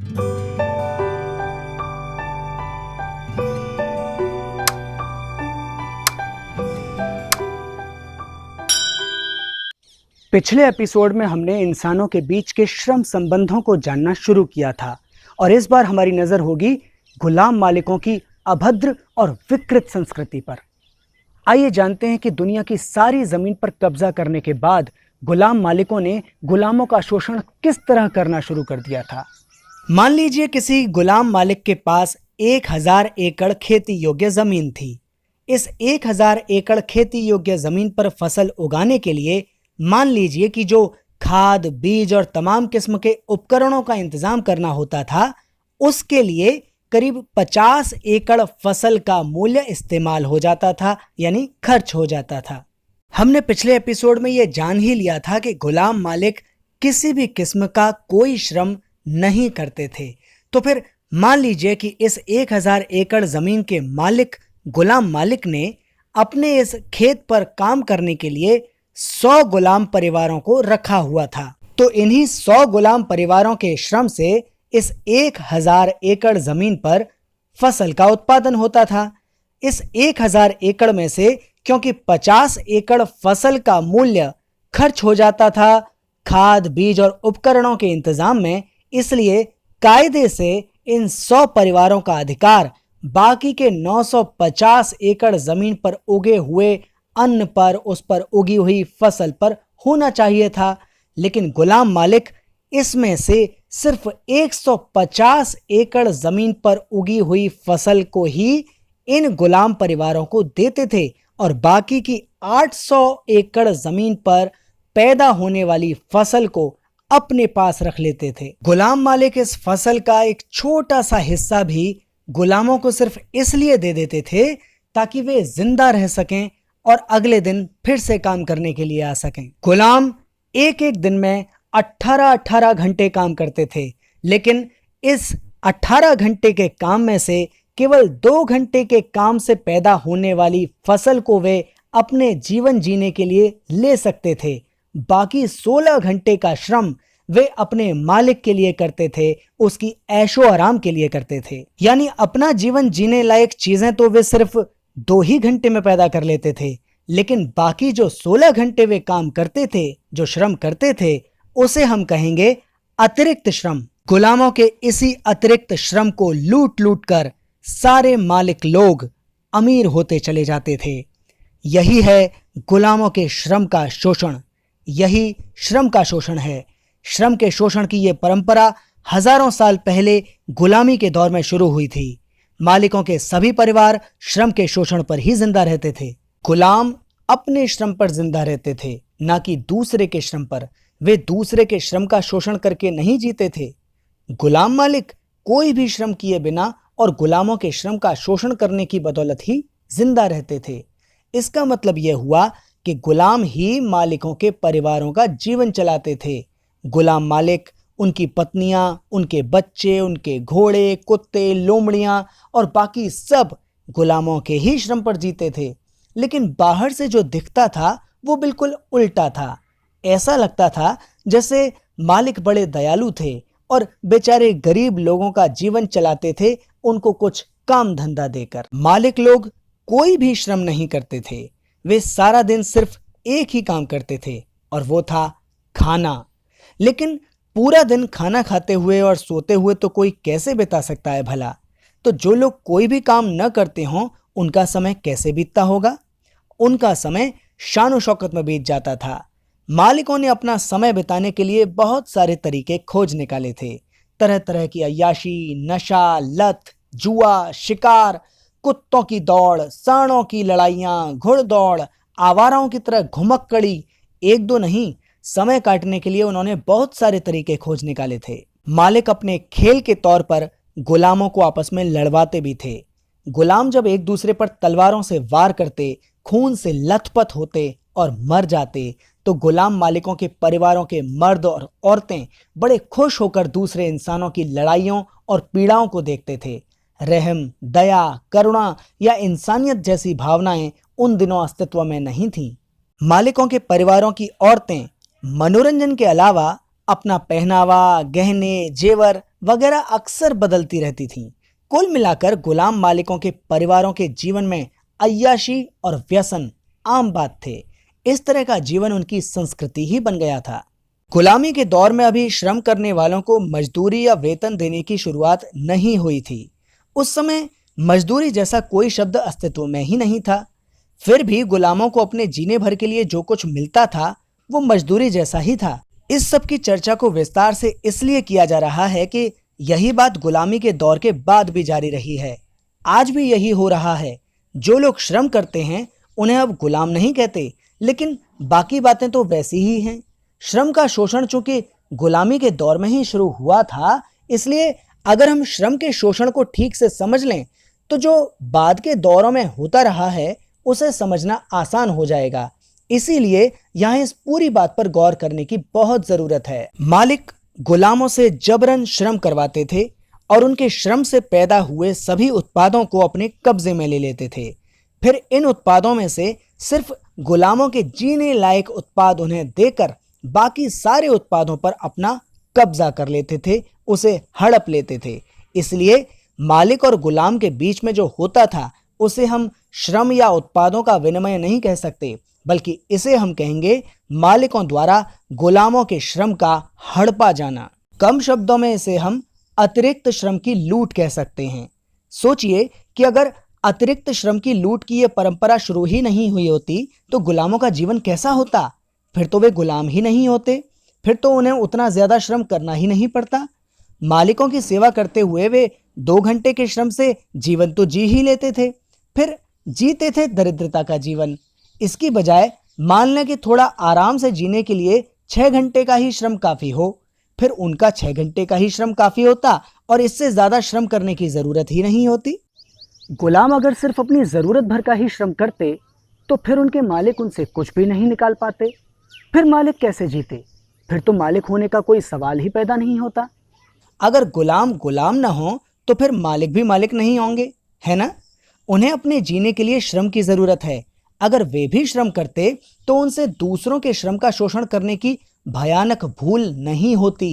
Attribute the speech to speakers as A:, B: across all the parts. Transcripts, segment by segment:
A: पिछले एपिसोड में हमने इंसानों के बीच के श्रम संबंधों को जानना शुरू किया था और इस बार हमारी नजर होगी गुलाम मालिकों की अभद्र और विकृत संस्कृति पर। आइए जानते हैं कि दुनिया की सारी जमीन पर कब्जा करने के बाद गुलाम मालिकों ने गुलामों का शोषण किस तरह करना शुरू कर दिया था। मान लीजिए किसी गुलाम मालिक के पास 1000 एकड़ खेती योग्य जमीन थी। इस 1000 एकड़ खेती योग्य जमीन पर फसल उगाने के लिए मान लीजिए कि जो खाद, बीज और तमाम किस्म के उपकरणों का इंतजाम करना होता था, उसके लिए करीब 50 एकड़ फसल का मूल्य इस्तेमाल हो जाता था, यानी खर्च हो जाता था। हमने पिछले एपिसोड में यह जान ही लिया था कि गुलाम मालिक किसी भी किस्म का कोई श्रम नहीं करते थे। तो फिर मान लीजिए कि इस 1000 एकड़ जमीन के मालिक गुलाम मालिक ने अपने इस खेत पर काम करने के लिए 100 गुलाम परिवारों को रखा हुआ था। तो इन्हीं 100 गुलाम परिवारों के श्रम से इस 1000 एकड़ जमीन पर फसल का उत्पादन होता था। इस 1000 एकड़ में से क्योंकि 50 एकड़ फसल का मूल्य खर्च हो जाता था खाद, बीज और उपकरणों के इंतजाम में, इसलिए कायदे से इन 100 परिवारों का अधिकार बाकी के 950 एकड़ जमीन पर उगे हुए अन्न पर, उस पर उगी हुई फसल पर होना चाहिए था। लेकिन गुलाम मालिक इसमें से सिर्फ 150 एकड़ जमीन पर उगी हुई फसल को ही इन गुलाम परिवारों को देते थे और बाकी की 800 एकड़ जमीन पर पैदा होने वाली फसल को अपने पास रख लेते थे। गुलाम मालिक इस फसल का एक छोटा सा हिस्सा भी गुलामों को सिर्फ इसलिए दे देते थे ताकि वे जिंदा रह सकें और अगले दिन फिर से काम करने के लिए आ सकें। गुलाम एक एक दिन में 18-18 घंटे काम करते थे, लेकिन इस 18 घंटे के काम में से केवल 2 घंटे के काम से पैदा होने वाली फसल को वे अपने जीवन जीने के लिए ले सकते थे। बाकी 16 घंटे का श्रम वे अपने मालिक के लिए करते थे, उसकी ऐशो आराम के लिए करते थे। यानी अपना जीवन जीने लायक चीजें तो वे सिर्फ 2 ही घंटे में पैदा कर लेते थे, लेकिन बाकी जो 16 घंटे वे काम करते थे, जो श्रम करते थे, उसे हम कहेंगे अतिरिक्त श्रम। गुलामों के इसी अतिरिक्त श्रम को लूट लूट कर सारे मालिक लोग अमीर होते चले जाते थे। यही है गुलामों के श्रम का शोषण। यही श्रम का शोषण है। श्रम के शोषण की ये परंपरा हजारों साल पहले गुलामी के दौर में शुरू हुई थी। मालिकों के सभी परिवार श्रम के शोषण पर ही जिंदा रहते थे। गुलाम अपने श्रम पर जिंदा रहते थे, ना कि दूसरे के श्रम पर। वे दूसरे के श्रम का शोषण करके नहीं जीते थे। गुलाम मालिक कोई भी श्रम किए बिना और गुलामों के श्रम का शोषण करने की बदौलत ही जिंदा रहते थे। इसका मतलब यह हुआ कि गुलाम ही मालिकों के परिवारों का जीवन चलाते थे। गुलाम मालिक, उनकी पत्नियां, उनके बच्चे, उनके घोड़े, कुत्ते, लोमड़ियां और बाकी सब गुलामों के ही श्रम पर जीते थे। लेकिन बाहर से जो दिखता था वो बिल्कुल उल्टा था। ऐसा लगता था जैसे मालिक बड़े दयालु थे और बेचारे गरीब लोगों का जीवन चलाते थे, उनको कुछ काम धंधा देकर। मालिक लोग कोई भी श्रम नहीं करते थे। वे सारा दिन सिर्फ एक ही काम करते थे और वो था खाना। लेकिन पूरा दिन खाना खाते हुए और सोते हुए तो कोई कैसे बिता सकता है भला? तो जो लोग कोई भी काम न करते हों, उनका समय कैसे बीतता होगा? उनका समय शान और शौकत में बीत जाता था। मालिकों ने अपना समय बिताने के लिए बहुत सारे तरीके खोज निकाले थे। तरह तरह की अय्याशी, नशा, लत, जुआ, शिकार, कुत्तों की दौड़, सांडों की लड़ाइयाँ, घुड़दौड़, आवाराओं की तरह घुमक्कड़ी, एक दो नहीं, समय काटने के लिए उन्होंने बहुत सारे तरीके खोज निकाले थे। मालिक अपने खेल के तौर पर गुलामों को आपस में लड़वाते भी थे। गुलाम जब एक दूसरे पर तलवारों से वार करते, खून से लथपथ होते और मर जाते, तो गुलाम मालिकों के परिवारों के मर्द और औरतें बड़े खुश होकर दूसरे इंसानों की लड़ाइयों और पीड़ाओं को देखते थे। रहम, दया, करुणा या इंसानियत जैसी भावनाएं उन दिनों अस्तित्व में नहीं थीं। मालिकों के परिवारों की औरतें मनोरंजन के अलावा अपना पहनावा, गहने, जेवर वगैरह अक्सर बदलती रहती थीं। कुल मिलाकर गुलाम मालिकों के परिवारों के जीवन में अय्याशी और व्यसन आम बात थे। इस तरह का जीवन उनकी संस्कृति ही बन गया था। गुलामी के दौर में अभी श्रम करने वालों को मजदूरी या वेतन देने की शुरुआत नहीं हुई थी। उस समय मजदूरी जैसा कोई शब्द अस्तित्व में ही नहीं था। फिर भी गुलामों को अपने जीने भर के लिए जो कुछ मिलता था वो मजदूरी जैसा ही था। इस सब की चर्चा को विस्तार से इसलिए किया जा रहा है कि यही बात गुलामी के दौर के बाद भी जारी रही है। आज भी यही हो रहा है। जो लोग श्रम करते हैं उन्हें अब गुलाम नहीं कहते, लेकिन बाकी बातें तो वैसी ही हैं। श्रम का शोषण चूंकि गुलामी के दौर में ही शुरू हुआ था, इसलिए अगर हम श्रम के शोषण को ठीक से समझ लें तो जो बाद के दौरों में होता रहा है उसे समझना आसान हो जाएगा। इसीलिए यहाँ इस पूरी बात पर गौर करने की बहुत जरूरत है। मालिक गुलामों से जबरन श्रम करवाते थे और उनके श्रम से पैदा हुए सभी उत्पादों को अपने कब्जे में ले लेते थे। फिर इन उत्पादों में से सिर्फ गुलामों के जीने लायक उत्पाद उन्हें देकर बाकी सारे उत्पादों पर अपना कब्जा कर लेते थे, उसे हड़प लेते थे। इसलिए मालिक और गुलाम के बीच में जो होता था उसे हम श्रम या उत्पादों का विनिमय नहीं कह सकते, बल्कि इसे हम कहेंगे मालिकों द्वारा गुलामों के श्रम का हड़पा जाना। कम शब्दों में इसे हम अतिरिक्त श्रम की लूट कह सकते हैं। सोचिए कि अगर अतिरिक्त श्रम की लूट की यह परंपरा शुरू ही नहीं हुई होती तो गुलामों का जीवन कैसा होता? फिर तो वे गुलाम ही नहीं होते, फिर तो उन्हें उतना ज्यादा श्रम करना ही नहीं पड़ता। मालिकों की सेवा करते हुए वे 2 घंटे के श्रम से जीवन तो जी ही लेते थे, फिर जीते थे दरिद्रता का जीवन। इसकी बजाय मान लें कि थोड़ा आराम से जीने के लिए 6 घंटे का ही श्रम काफी हो, फिर उनका 6 घंटे का ही श्रम काफी होता और इससे ज्यादा श्रम करने की जरूरत ही नहीं होती। गुलाम अगर सिर्फ अपनी जरूरत भर का ही श्रम करते तो फिर उनके मालिक उनसे कुछ भी नहीं निकाल पाते। फिर मालिक कैसे जीते? फिर तो मालिक होने का कोई सवाल ही पैदा नहीं होता। अगर गुलाम गुलाम ना हो तो फिर मालिक भी मालिक नहीं होंगे, है ना? उन्हें अपने जीने के लिए श्रम की जरूरत है। अगर वे भी श्रम करते तो उनसे दूसरों के श्रम का शोषण करने की भयानक भूल नहीं होती।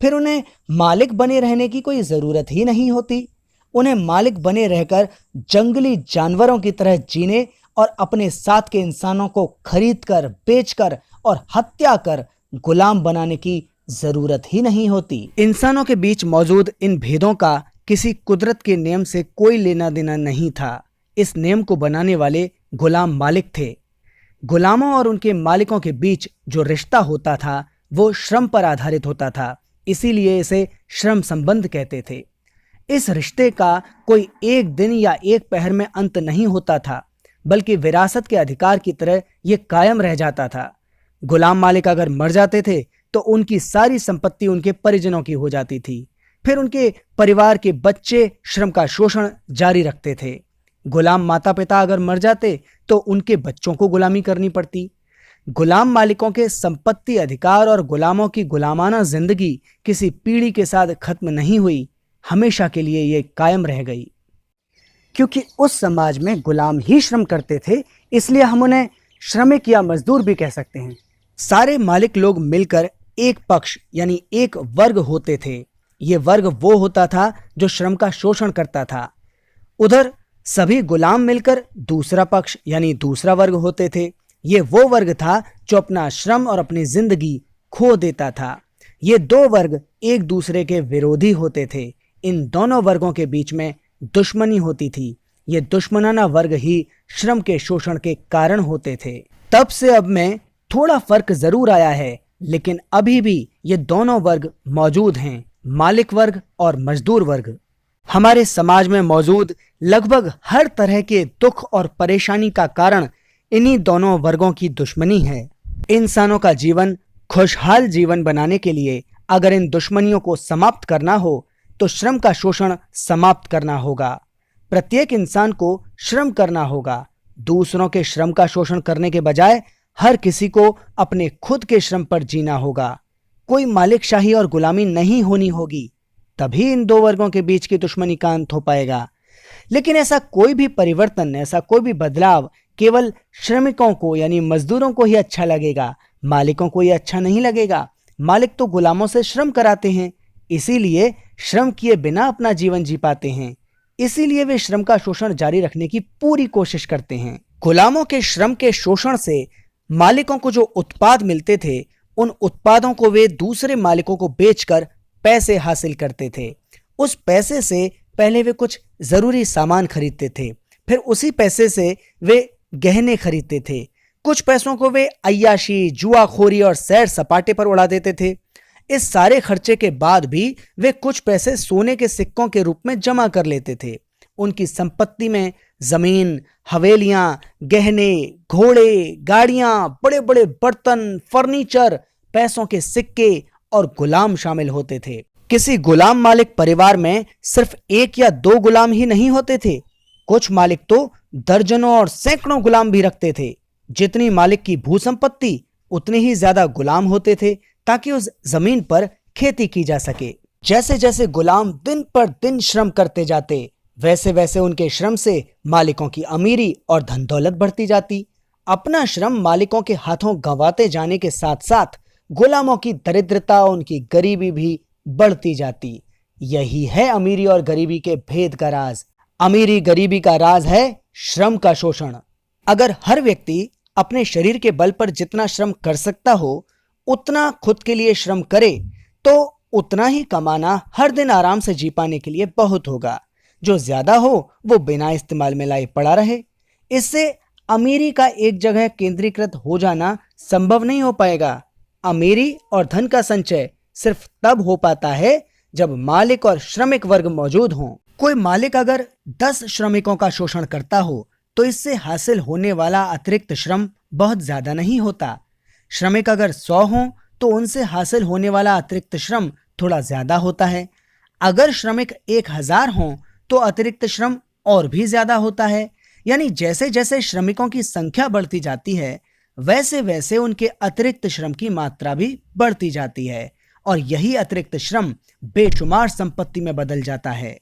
A: फिर उन्हें मालिक बने रहने की कोई जरूरत ही नहीं होती। उन्हें मालिक बने रहकर जंगली जानवरों की तरह जीने और अपने साथ के इंसानों को खरीदकर, बेचकर और हत्या कर गुलाम बनाने की जरूरत ही नहीं होती। इंसानों के बीच मौजूद इन भेदों का किसी कुदरत के नियम से कोई लेना देना नहीं था। इस नियम को बनाने वाले गुलाम मालिक थे। गुलामों और उनके मालिकों के बीच जो रिश्ता होता था वो श्रम पर आधारित होता था, इसीलिए इसे श्रम संबंध कहते थे। इस रिश्ते का कोई एक दिन या एक पहर में अंत नहीं होता था, बल्कि विरासत के अधिकार की तरह यह कायम रह जाता था। गुलाम मालिक अगर मर जाते थे तो उनकी सारी संपत्ति उनके परिजनों की हो जाती थी। फिर उनके परिवार के बच्चे श्रम का शोषण जारी रखते थे। गुलाम माता पिता अगर मर जाते तो उनके बच्चों को गुलामी करनी पड़ती। गुलाम मालिकों के संपत्ति अधिकार और गुलामों की गुलामाना जिंदगी किसी पीढ़ी के साथ खत्म नहीं हुई, हमेशा के लिए ये कायम रह गई। क्योंकि उस समाज में गुलाम ही श्रम करते थे, इसलिए हम उन्हें श्रमिक या मजदूर भी कह सकते हैं। सारे मालिक लोग मिलकर एक पक्ष यानी एक वर्ग होते थे। ये वर्ग वो होता था जो श्रम का शोषण करता था। उधर सभी गुलाम मिलकर दूसरा पक्ष यानी दूसरा वर्ग होते थे। ये वो वर्ग था जो अपना श्रम और अपनी जिंदगी खो देता था। ये दो वर्ग एक दूसरे के विरोधी होते थे। इन दोनों वर्गों के बीच में दुश्मनी होती थी। ये दुश्मनाना वर्ग ही श्रम के शोषण के कारण होते थे। तब से अब में थोड़ा फर्क जरूर आया है, लेकिन अभी भी ये दोनों वर्ग मौजूद हैं, मालिक वर्ग और मजदूर वर्ग। हमारे समाज में मौजूद लगभग हर तरह के दुख और परेशानी का कारण इन्हीं दोनों वर्गों की दुश्मनी है। इंसानों का जीवन खुशहाल जीवन बनाने के लिए अगर इन दुश्मनियों को समाप्त करना हो तो श्रम का शोषण समाप्त करना होगा। प्रत्येक इंसान को श्रम करना होगा। दूसरों के श्रम का शोषण करने के बजाय हर किसी को अपने खुद के श्रम पर जीना होगा। कोई मालिकशाही और गुलामी नहीं होनी होगी, तभी इन दो वर्गों के बीच की दुश्मनी का अंत हो पाएगा। लेकिन ऐसा कोई भी परिवर्तन, ऐसा कोई भी बदलाव केवल श्रमिकों को यानी मजदूरों को ही अच्छा लगेगा, मालिकों को ये अच्छा नहीं लगेगा। मालिक तो गुलामों से श्रम कराते हैं, इसीलिए श्रम किए बिना अपना जीवन जी पाते हैं। इसीलिए वे श्रम का शोषण जारी रखने की पूरी कोशिश करते हैं। गुलामों के श्रम के शोषण से मालिकों को जो उत्पाद मिलते थे, उन उत्पादों को वे दूसरे मालिकों को बेचकर पैसे हासिल करते थे। उस पैसे से पहले वे कुछ जरूरी सामान खरीदते थे, फिर उसी पैसे से वे गहने खरीदते थे। कुछ पैसों को वे अय्याशी, जुआखोरी और सैर सपाटे पर उड़ा देते थे। इस सारे खर्चे के बाद भी वे कुछ पैसे सोने के सिक्कों के रूप में जमा कर लेते थे। उनकी संपत्ति में जमीन, हवेलियां, गहने, घोड़े, गाड़ियां, बड़े बड़े बर्तन, फर्नीचर, पैसों के सिक्के और गुलाम शामिल होते थे। किसी गुलाम मालिक परिवार में सिर्फ एक या दो गुलाम ही नहीं होते थे, कुछ मालिक तो दर्जनों और सैकड़ों गुलाम भी रखते थे। जितनी मालिक की भूसंपत्ति उतने ही ज्यादा गुलाम होते थे, ताकि उस जमीन पर खेती की जा सके। जैसे जैसे गुलाम दिन पर दिन श्रम करते जाते, वैसे वैसे उनके श्रम से मालिकों की अमीरी और धन दौलत बढ़ती जाती। अपना श्रम मालिकों के हाथों गंवाते जाने के साथ साथ गुलामों की दरिद्रता, उनकी गरीबी भी बढ़ती जाती। यही है अमीरी और गरीबी के भेद का राज। अमीरी गरीबी का राज है श्रम का शोषण। अगर हर व्यक्ति अपने शरीर के बल पर जितना श्रम कर सकता हो, उतना खुद के लिए श्रम करे, तो उतना ही कमाना हर दिन आराम से जी पाने के लिए बहुत होगा। जो ज्यादा हो वो बिना इस्तेमाल में लाए पड़ा रहे। इससे अमीरी का एक जगह केंद्रीकृत हो जाना संभव नहीं हो पाएगा। अमीरी और धन का संचय सिर्फ तब हो पाता है जब मालिक और श्रमिक वर्ग मौजूद हों। कोई मालिक अगर 10 श्रमिकों का शोषण करता हो, तो इससे हासिल होने वाला अतिरिक्त श्रम बहुत ज्यादा नहीं होता। श्रमिक अगर 100 हों, तो उनसे हासिल होने वाला अतिरिक्त श्रम थोड़ा ज्यादा होता है। अगर श्रमिक 1000 हों, तो अतिरिक्त श्रम और भी ज्यादा होता है। यानी जैसे जैसे श्रमिकों की संख्या बढ़ती जाती है, वैसे वैसे उनके अतिरिक्त श्रम की मात्रा भी बढ़ती जाती है, और यही अतिरिक्त श्रम बेशुमार संपत्ति में बदल जाता है।